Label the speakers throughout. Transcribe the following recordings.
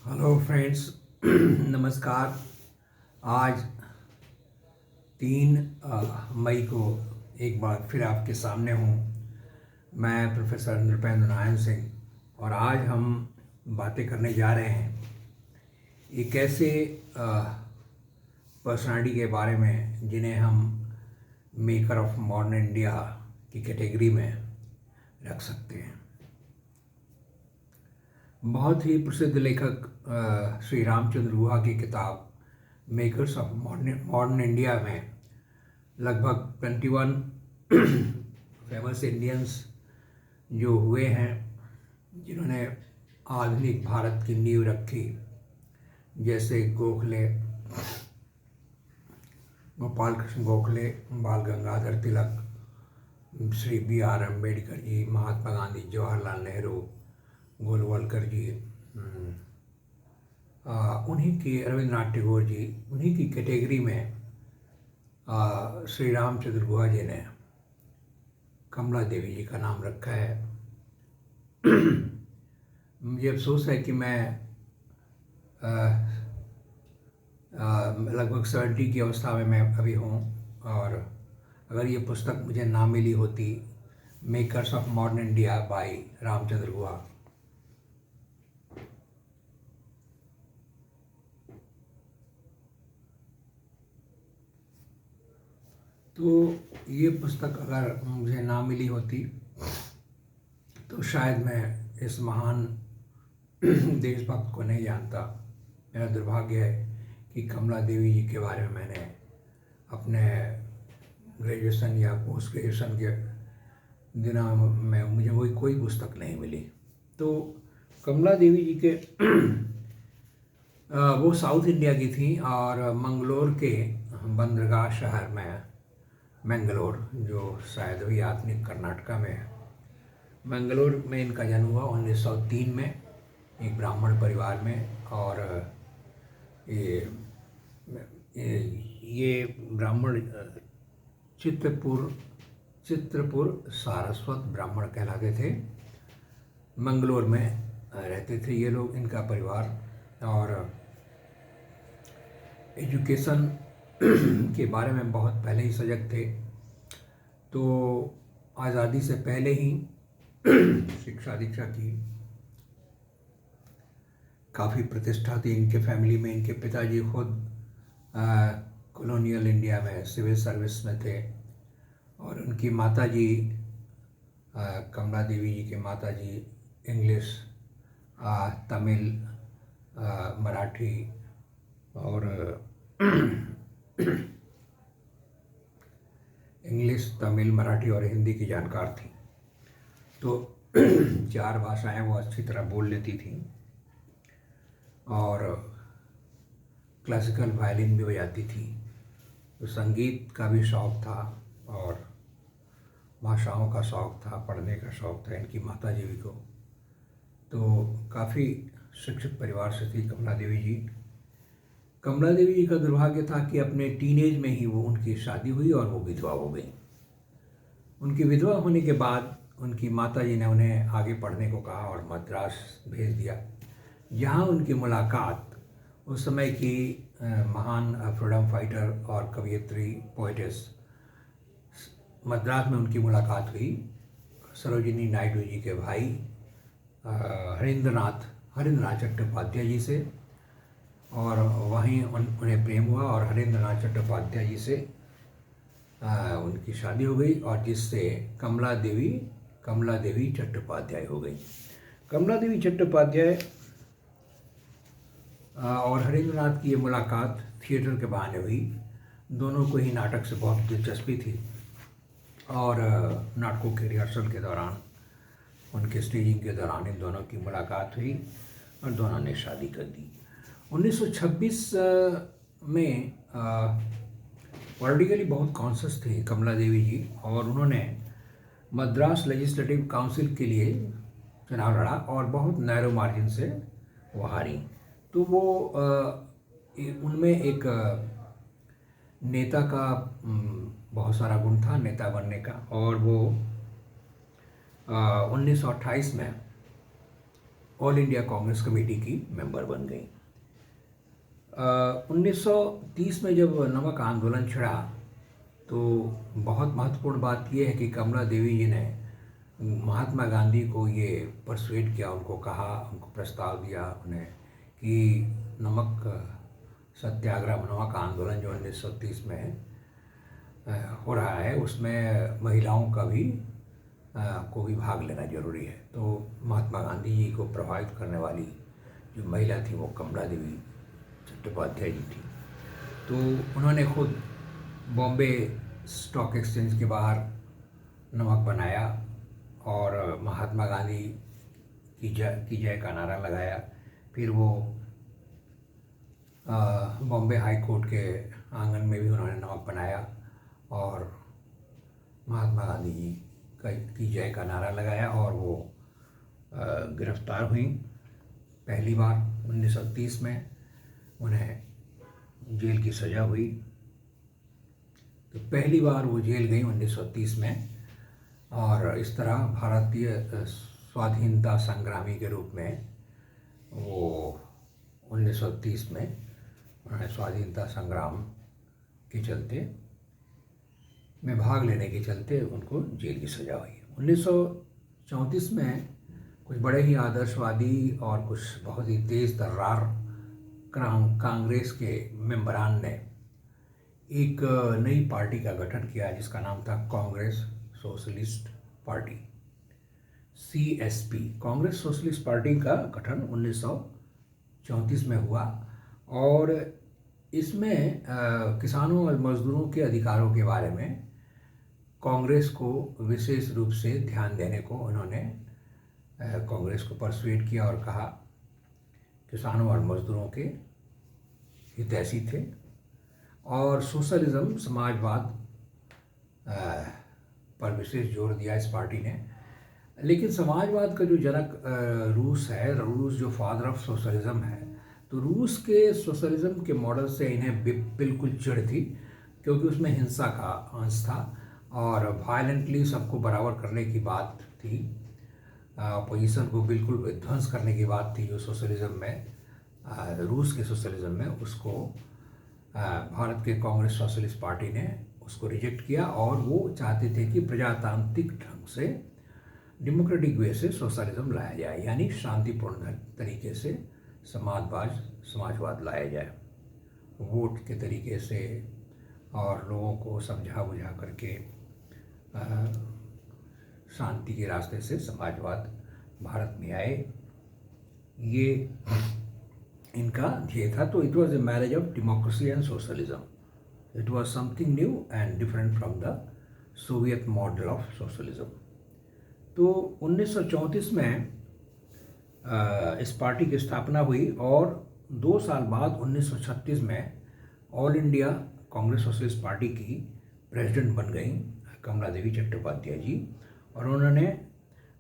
Speaker 1: Hello friends. नमस्कार। आज 3 मई को एक बार फिर आपके सामने हूँ। मैं प्रोफेसर नृपेंद्र नारायण सिंह और आज हम बातें करने जा रहे हैं एक ऐसे पर्सनालिटी के बारे में जिन्हें हम मेकर ऑफ मॉडर्न इंडिया की कैटेगरी में रख सकते हैं। बहुत ही प्रसिद्ध लेखक श्री रामचंद्र गुहा की किताब मेकर्स ऑफ मॉडर्न इंडिया में लगभग 21 फेमस इंडियंस जो हुए हैं जिन्होंने आधुनिक भारत की नींव रखी, जैसे गोखले, गोपाल कृष्ण गोखले, बाल गंगाधर तिलक, श्री B.R. अम्बेडकर जी, महात्मा गांधी, जवाहरलाल नेहरू, गोलवलकर जी, उन्हीं की, रविंद्रनाथ टैगोर जी, उन्हीं की कैटेगरी में श्री रामचंद्र गुहा जी ने कमला देवी जी का नाम रखा है। मुझे अफसोस है कि मैं लगभग 70 की अवस्था में मैं अभी हूँ और अगर ये पुस्तक मुझे ना मिली होती, makers of modern India by Ramachandra Guha, तो ये पुस्तक अगर मुझे ना मिली होती तो शायद मैं इस महान देशभक्त को नहीं जानता। मेरा दुर्भाग्य है कि कमला देवी जी के बारे में मैंने अपने ग्रेजुएशन या पोस्ट ग्रेजुएशन के दिनों में मुझे कोई पुस्तक नहीं मिली। तो कमला देवी जी के वो साउथ इंडिया की थी और मंगलोर के बंदरगाह शहर में, मैंगलोर जो शायद अभी आधुनिक कर्नाटका में है, मंगलोर में इनका जन्म हुआ 1903 में एक ब्राह्मण परिवार में। और ये ब्राह्मण चित्रपुर सारस्वत ब्राह्मण कहलाते थे। मंगलोर में रहते थे ये लोग, इनका परिवार। और एजुकेशन के बारे में बहुत पहले ही सजग थे, तो आज़ादी से पहले ही शिक्षा दीक्षा की काफ़ी प्रतिष्ठा थी इनके फैमिली में। इनके पिताजी खुद कॉलोनियल इंडिया में सिविल सर्विस में थे और उनकी माताजी, कमला देवी जी के माताजी, इंग्लिश, तमिल, मराठी और इंग्लिश, तमिल, मराठी और हिंदी की जानकार थी। तो 4 भाषाएं वो अच्छी तरह बोल लेती थी और क्लासिकल वायलिन भी बजाती थी। तो संगीत का भी शौक़ था और भाषाओं का शौक़ था, पढ़ने का शौक़ था इनकी माताजी भी को। तो काफ़ी शिक्षित परिवार से थी कमला देवी जी। कमला देवी जी का दुर्भाग्य था कि अपने टीनेज में ही वो उनकी शादी हुई और वो विधवा हो गई। उनकी विधवा होने के बाद उनकी माताजी ने उन्हें आगे पढ़ने को कहा और मद्रास भेज दिया, जहाँ उनकी मुलाकात उस समय की महान फ्रीडम फाइटर और कवयित्री, पोइटेस, मद्रास में उनकी मुलाकात हुई सरोजिनी नायडू जी के भाई हरिंद्रनाथ चट्टोपाध्याय जी से। और वहीं उन्हें प्रेम हुआ और हरिंद्रनाथ चट्टोपाध्याय जी से उनकी शादी हो गई और जिससे कमला देवी चट्टोपाध्याय हो गई। कमला देवी चट्टोपाध्याय और हरिंद्रनाथ की ये मुलाकात थिएटर के बहाने हुई। दोनों को ही नाटक से बहुत दिलचस्पी थी और नाटकों के रिहर्सल के दौरान, उनके स्टेजिंग के दौरान इन दोनों की मुलाकात हुई और दोनों ने शादी कर दी। 1926 में पॉलिटिकली बहुत कॉन्शियस थी कमला देवी जी और उन्होंने मद्रास लेजिस्लेटिव काउंसिल के लिए चुनाव लड़ा और बहुत नैरो मार्जिन से वो हारी। तो वो उनमें एक नेता का बहुत सारा गुण था, नेता बनने का। और वो 1928 में ऑल इंडिया कांग्रेस कमेटी की मेंबर बन गई। 1930 में जब नमक आंदोलन छिड़ा तो बहुत महत्वपूर्ण बात यह है कि कमला देवी जी ने महात्मा गांधी को ये परसुएड किया, उनको कहा, उनको प्रस्ताव दिया उन्हें कि नमक सत्याग्रह, नमक आंदोलन जो 1930 में हो रहा है उसमें महिलाओं का भी को भी भाग लेना जरूरी है। तो महात्मा गांधी जी को प्रभावित करने वाली जो महिला थी वो कमला देवी चट्टोपाध्याय जी थी। तो उन्होंने खुद बॉम्बे स्टॉक एक्सचेंज के बाहर नमक बनाया और महात्मा गांधी की जय का नारा लगाया। फिर वो बॉम्बे हाई कोर्ट के आंगन में भी उन्होंने नमक बनाया और महात्मा गांधी जी की जय का नारा लगाया और वो गिरफ्तार हुई पहली बार 1930 में। उन्हें जेल की सज़ा हुई। तो पहली बार वो जेल गई 1930 में और इस तरह भारतीय स्वाधीनता संग्रामी के रूप में वो 1930 में उन्होंने स्वाधीनता संग्राम के चलते में भाग लेने के चलते उनको जेल की सज़ा हुई। 1934 में कुछ बड़े ही आदर्शवादी और कुछ बहुत ही तेज़ तर्रार कांग्रेस के मेंबरान ने एक नई पार्टी का गठन किया जिसका नाम था Congress socialist party, CSP। Congress socialist party का गठन 1934 में हुआ और इसमें किसानों और मजदूरों के अधिकारों के बारे में कांग्रेस को विशेष रूप से ध्यान देने को उन्होंने कांग्रेस को परसुएड किया और कहा किसानों और मजदूरों के हितैषी थे और सोशलिज्म, समाजवाद पर विशेष जोर दिया इस पार्टी ने। लेकिन समाजवाद का जो जनक रूस है, रूस जो फादर ऑफ सोशलिज्म है, तो रूस के सोशलिज्म के मॉडल से इन्हें बिल्कुल चिढ़ थी क्योंकि उसमें हिंसा का अंश था और वायलेंटली सबको बराबर करने की बात थी, अपोजिशन को बिल्कुल विध्वंस करने की बात थी जो सोशलिज्म में, रूस के सोशलिज्म में। उसको भारत के कांग्रेस सोशलिस्ट पार्टी ने उसको रिजेक्ट किया और वो चाहते थे कि प्रजातांत्रिक ढंग से, डेमोक्रेटिक वे से सोशलिज्म लाया जाए, यानी शांतिपूर्ण तरीके से समाजवाद लाया जाए, वोट के तरीके से और लोगों को समझा बुझा करके शांति के रास्ते से समाजवाद भारत में आए, ये इनका ध्येय था। तो it was a marriage of democracy and socialism. It was something new and different from the Soviet model of socialism. तो 1934 में इस पार्टी की स्थापना हुई और 2 साल बाद 1936 में all India Congress socialist party की प्रेसिडेंट बन गई कमला देवी चट्टोपाध्याय जी और उन्होंने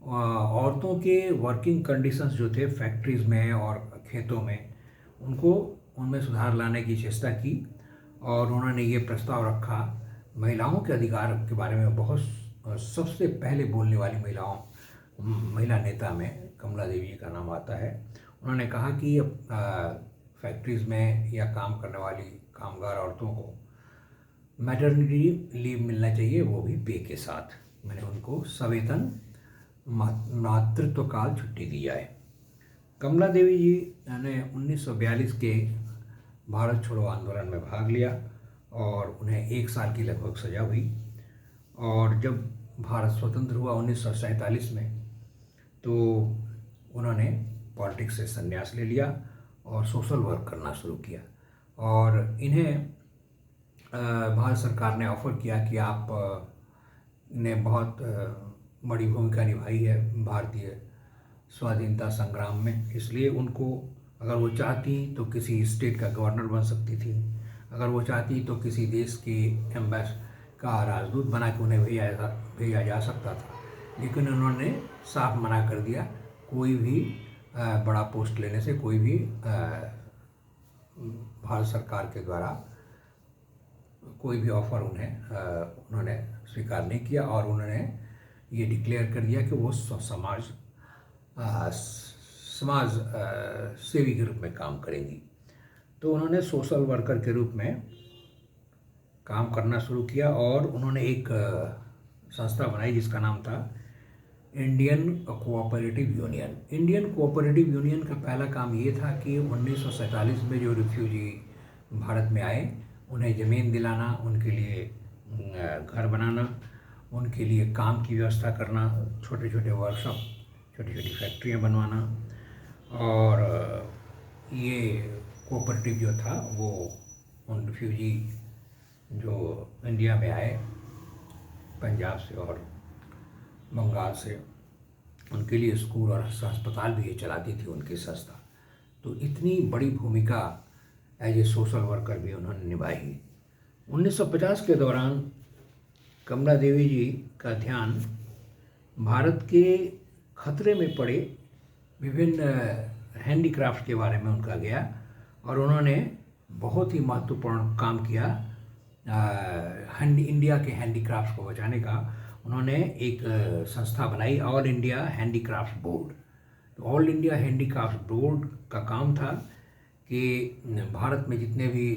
Speaker 1: औरतों के वर्किंग कंडीशंस जो थे फैक्ट्रीज़ में और खेतों में, उनमें सुधार लाने की चेष्टा की और उन्होंने ये प्रस्ताव रखा। महिलाओं के अधिकार के बारे में बहुत सबसे पहले बोलने वाली महिला नेता में कमला देवी जी का नाम आता है। उन्होंने कहा कि फैक्ट्रीज़ में या काम करने वाली कामगार औरतों को मैटरनिटी लीव मिलना चाहिए, वो भी पे के साथ। मैंने उनको सवेतन मातृत्वकाल छुट्टी दी जाए। कमला देवी जी ने 1942 के भारत छोड़ो आंदोलन में भाग लिया और उन्हें 1 साल की लगभग सज़ा हुई और जब भारत स्वतंत्र हुआ 1947 में तो उन्होंने पॉलिटिक्स से संन्यास ले लिया और सोशल वर्क करना शुरू किया और इन्हें भारत सरकार ने ऑफ़र किया कि आप ने बहुत बड़ी भूमिका निभाई है भारतीय स्वाधीनता संग्राम में, इसलिए उनको अगर वो चाहती तो किसी स्टेट का गवर्नर बन सकती थी, अगर वो चाहती तो किसी देश के का राजदूत बना के उन्हें भेजा जा सकता था। लेकिन उन्होंने साफ मना कर दिया, कोई भी बड़ा पोस्ट लेने से, कोई भी भारत सरकार के द्वारा कोई भी ऑफ़र उन्होंने स्वीकार नहीं किया और उन्होंने ये डिक्लेयर कर दिया कि वो समाज सेवी के रूप में काम करेंगी। तो उन्होंने सोशल वर्कर के रूप में काम करना शुरू किया और उन्होंने एक संस्था बनाई जिसका नाम था Indian cooperative union. Indian cooperative union का पहला काम ये था कि 1947 में जो रिफ्यूजी भारत में आए उन्हें ज़मीन दिलाना, उनके लिए घर बनाना, उनके लिए काम की व्यवस्था करना, छोटे छोटे वर्कशॉप, छोटी छोटी फैक्ट्रियाँ बनवाना। और ये कोऑपरेटिव जो था वो उन रिफ्यूजी जो इंडिया में आए पंजाब से और बंगाल से, उनके लिए स्कूल और अस्पताल भी ये चलाती थी उनकी संस्था। तो इतनी बड़ी भूमिका एज ए सोशल वर्कर भी उन्होंने निभाई। 1950 के दौरान कमला देवी जी का ध्यान भारत के खतरे में पड़े विभिन्न हैंडीक्राफ्ट के बारे में उनका गया और उन्होंने बहुत ही महत्वपूर्ण काम किया इंडिया के हैंडीक्राफ्ट को बचाने का। उन्होंने एक संस्था बनाई, ऑल इंडिया हैंडीक्राफ्ट बोर्ड। तो ऑल इंडिया हैंडीक्राफ्ट बोर्ड का काम था कि भारत में जितने भी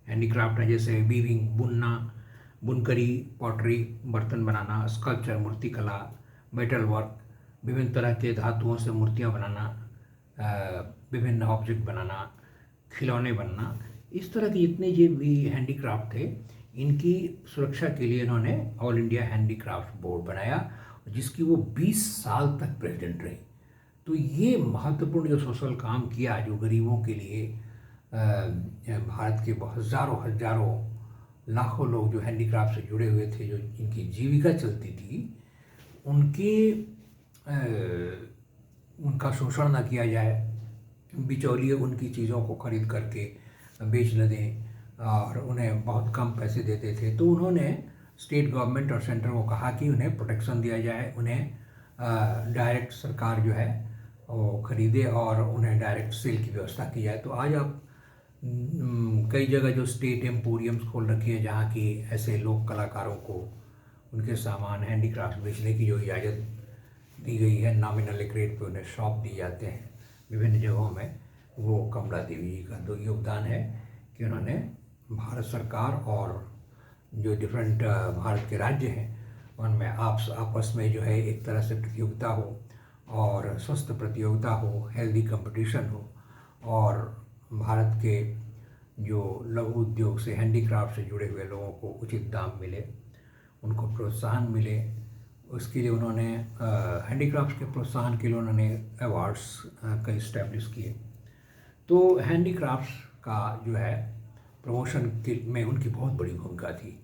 Speaker 1: हैंडीक्राफ्ट हैं, जैसे वीविंग, बुनना, बुनकरी, पॉटरी, बर्तन बनाना, स्कल्पचर, मूर्ति कला, मेटल वर्क, विभिन्न तरह के धातुओं से मूर्तियाँ बनाना, विभिन्न ऑब्जेक्ट बनाना, खिलौने बनना, इस तरह के जितने ये भी हैंडीक्राफ्ट थे, इनकी सुरक्षा के लिए इन्होंने ऑल इंडिया हैंडीक्राफ्ट बोर्ड बनाया, जिसकी वो 20 साल तक प्रेसिडेंट रही। तो ये महत्वपूर्ण जो सोशल काम किया, जो गरीबों के लिए भारत के हज़ारों लाखों लोग जो हैंडीक्राफ्ट से जुड़े हुए थे, जो इनकी जीविका चलती थी, उनका शोषण ना किया जाए, बिचौलिए उनकी चीज़ों को खरीद करके बेच न दें और उन्हें बहुत कम पैसे देते थे। तो उन्होंने स्टेट गवर्नमेंट और सेंटर को कहा कि उन्हें प्रोटेक्शन दिया जाए, उन्हें डायरेक्ट सरकार जो है वो खरीदे और उन्हें डायरेक्ट सेल की व्यवस्था की जाए। तो आज आप कई जगह जो स्टेट एम्पोरियम्स खोल रखी है, जहाँ की ऐसे लोक कलाकारों को उनके सामान हैंडीक्राफ्ट बेचने की जो इजाज़त दी गई है, नॉमिनल रेट पे उन्हें शॉप दी जाते हैं विभिन्न जगहों में, वो कमला देवी जी का तो योगदान है कि उन्होंने भारत सरकार और जो डिफरेंट भारत के राज्य हैं उनमें आपस में जो है एक तरह से प्रतियोगिता हो और स्वस्थ प्रतियोगिता हो, हेल्दी कंपटीशन हो और भारत के जो लघु उद्योग से, हैंडीक्राफ्ट से जुड़े हुए लोगों को उचित दाम मिले, उनको प्रोत्साहन मिले। उसके लिए उन्होंने हैंडीक्राफ्ट के प्रोत्साहन के लिए उन्होंने अवार्ड्स कई इस्टेब्लिश किए। तो हैंडीक्राफ्ट का जो है प्रमोशन में उनकी बहुत बड़ी भूमिका थी।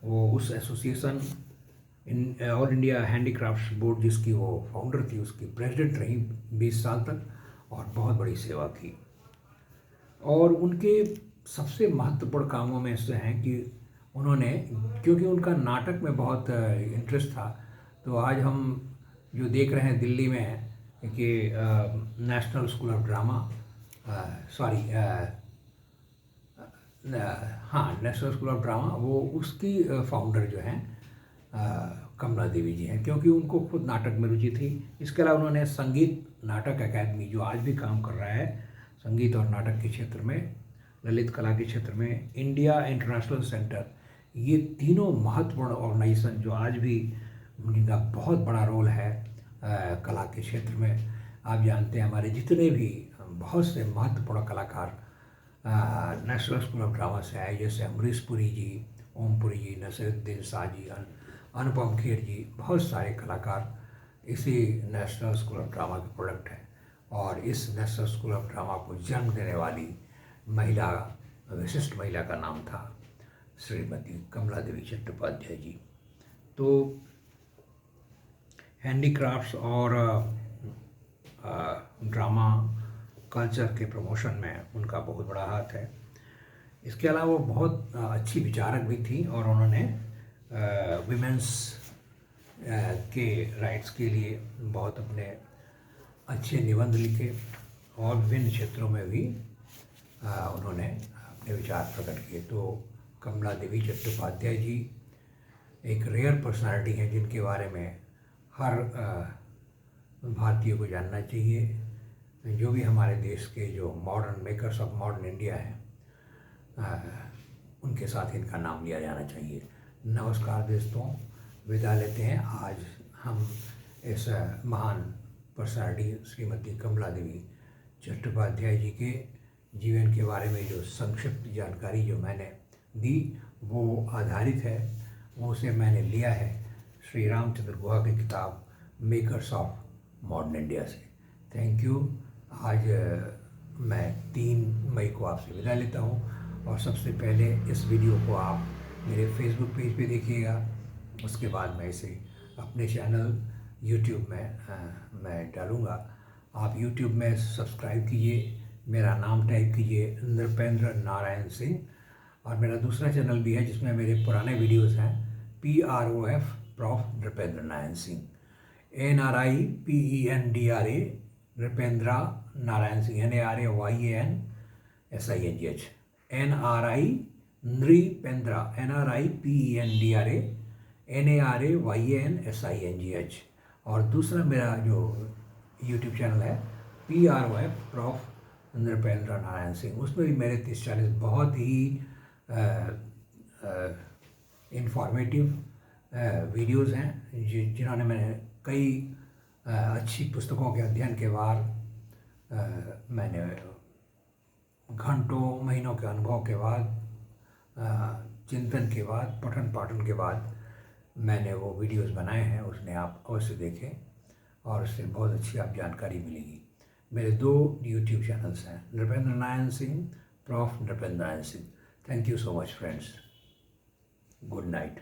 Speaker 1: वो उस association all India handicraft board जिसकी वो फाउंडर थी, उसकी प्रेसिडेंट रही 20 साल तक और बहुत बड़ी सेवा की। और उनके सबसे महत्वपूर्ण कामों में से हैं कि उन्होंने, क्योंकि उनका नाटक में बहुत इंटरेस्ट था, तो आज हम जो देख रहे हैं दिल्ली में कि national school of drama, national school of drama, वो उसकी फाउंडर जो हैं कमला देवी जी हैं, क्योंकि उनको खुद नाटक में रुचि थी। इसके अलावा उन्होंने संगीत नाटक अकादमी, जो आज भी काम कर रहा है संगीत और नाटक के क्षेत्र में, ललित कला के क्षेत्र में, इंडिया इंटरनेशनल सेंटर, ये तीनों महत्वपूर्ण ऑर्गेनाइजेशन जो आज भी उनका बहुत बड़ा रोल है कला के क्षेत्र में। आप जानते हैं हमारे जितने भी बहुत से महत्वपूर्ण कलाकार नेशनल स्कूल ऑफ ड्रामा से आए, जैसे अमरीश पुरी जी, ओम पुरी जी, नसीरुद्दीन शाह जी, अनुपम खेर जी, बहुत सारे कलाकार इसी नेशनल स्कूल ऑफ ड्रामा के प्रोडक्ट हैं। और इस नेशनल स्कूल ऑफ ड्रामा को जन्म देने वाली महिला, विशिष्ट महिला का नाम था श्रीमती कमला देवी चट्टोपाध्याय जी। तो हैंडीक्राफ्ट्स और ड्रामा कल्चर के प्रमोशन में उनका बहुत बड़ा हाथ है। इसके अलावा वो बहुत अच्छी विचारक भी थी और उन्होंने विमेंस के राइट्स के लिए बहुत अपने अच्छे निबंध लिखे और विभिन्न क्षेत्रों में भी उन्होंने अपने विचार प्रकट किए। तो कमला देवी चट्टोपाध्याय जी एक रेयर पर्सनालिटी हैं जिनके बारे में हर भारतीयों को जानना चाहिए। जो भी हमारे देश के जो modern makers of modern India हैं, उनके साथ इनका नाम लिया जाना चाहिए। नमस्कार दोस्तों, विदा लेते हैं। आज हम इस महान पर्सनालिटी श्रीमती कमला देवी चट्टोपाध्याय जी के जीवन के बारे में जो संक्षिप्त जानकारी जो मैंने दी वो आधारित है, वो उसे मैंने लिया है श्री रामचंद्र गुहा की किताब मेकर्स ऑफ मॉडर्न इंडिया से। Thank you. आज मैं 3 मई को आपसे विदा लेता हूँ और सबसे पहले इस वीडियो को आप मेरे फेसबुक पेज पे देखिएगा। उसके बाद मैं इसे अपने चैनल यूट्यूब में मैं डालूँगा। आप यूट्यूब में सब्सक्राइब कीजिए, मेरा नाम टाइप कीजिए नृपेंद्र नारायण सिंह, और मेरा दूसरा चैनल भी है जिसमें मेरे पुराने वीडियोस हैं PROF prof Nripendra Narayan Singh, NRIPENDRA Nripendra Narayan Singh, NARAYANSINGH, NRI Nripendra NRIPENDRA NARAYANSINGH। और दूसरा मेरा जो यूट्यूब चैनल है PROF प्रोफ नृपेंद्र नारायण सिंह, उसमें भी मेरे 30-40 बहुत ही इंफॉर्मेटिव वीडियोज़ हैं जिन्होंने मैंने कई अच्छी पुस्तकों के अध्ययन के बाद मैंने घंटों महीनों के अनुभव के बाद चिंतन के बाद पठन पाठन के बाद मैंने वो वीडियोस बनाए हैं। उसने आप अवश्य देखें और उससे बहुत अच्छी आप जानकारी मिलेगी। मेरे 2 यूट्यूब चैनल्स हैं, Nripendra Narayan Singh, prof Nripendra Narayan Singh. Thank you so much, friends. Good night.